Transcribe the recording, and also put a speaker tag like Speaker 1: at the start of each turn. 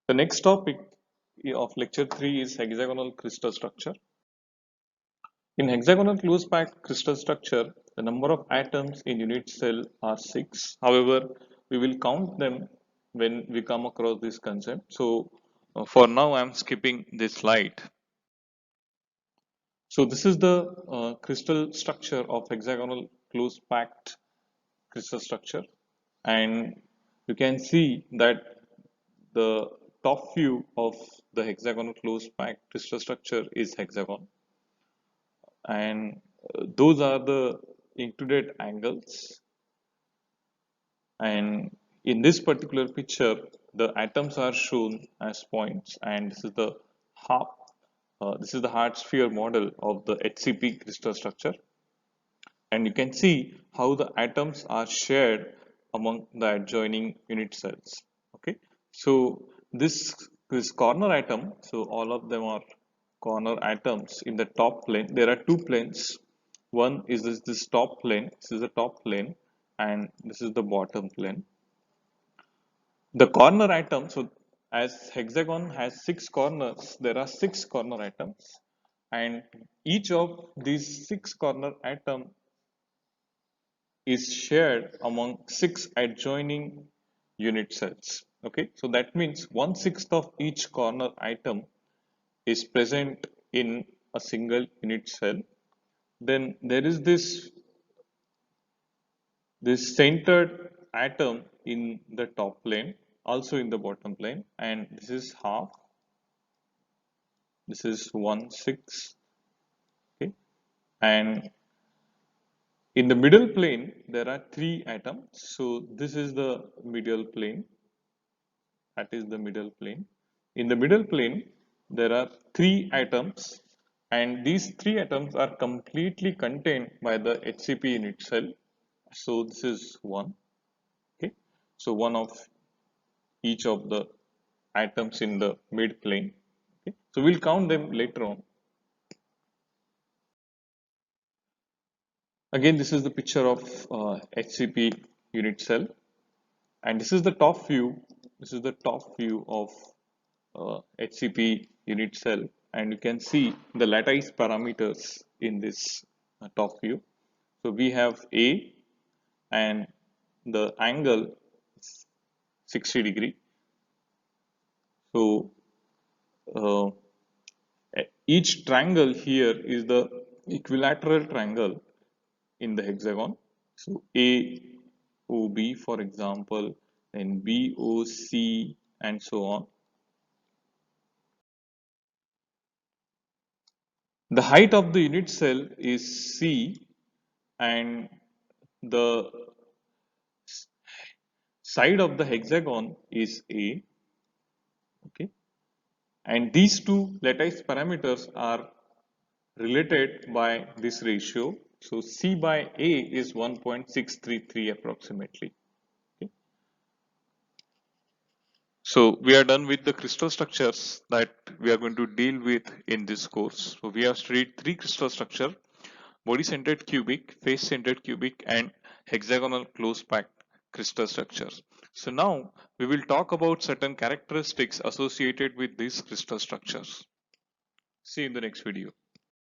Speaker 1: The next topic of lecture 3 is hexagonal crystal structure. In hexagonal close packed crystal structure, the number of atoms in unit cell are 6. However, we will count them when we come across this concept. So, for now, I am skipping this slide. So, this is the crystal structure of hexagonal close packed crystal structure, and you can see that the top view of the hexagonal close packed crystal structure is hexagon, and those are the included angles. And in this particular picture, the atoms are shown as points, and this is the half. This is the hard sphere model of the HCP crystal structure, and you can see how the atoms are shared among the adjoining unit cells. Okay, so this corner atom, so all of them are corner atoms in the top plane. There are two planes. One is this top plane. This is the top plane, and this is the bottom plane. The corner atom, so as hexagon has 6 corners, there are 6 corner atoms, and each of these 6 corner atom is shared among 6 adjoining unit cells. Okay, so that means 1/6 of each corner atom is present in a single unit cell. Then there is this centered atom in the top plane, also in the bottom plane, and this is half. This is 1/6. Okay, and in the middle plane there are 3 atoms. So this is the middle plane. That is the middle plane. In the middle plane, there are 3 atoms, and these 3 atoms are completely contained by the HCP unit cell. So this is one. Okay, so one of each of the atoms in the mid plane. Okay, so we'll count them later on. Again, this is the picture of HCP unit cell, and this is the top view. This is the top view of HCP unit cell, and you can see the lattice parameters in this top view. So we have A, and the angle is 60 degree. So uh, each triangle here is the equilateral triangle in the hexagon. So AOB, for example, and BOC, and so on. The height of the unit cell is C, and the side of the hexagon is A. Okay, and these two lattice parameters are related by this ratio. So C by A is 1.633 approximately. Okay. So we are done with the crystal structures that we are going to deal with in this course. So we have studied 3 crystal structure: body centered cubic, face centered cubic, and hexagonal close packed crystal structures. So now we will talk about certain characteristics associated with these crystal structures. See you in the next video.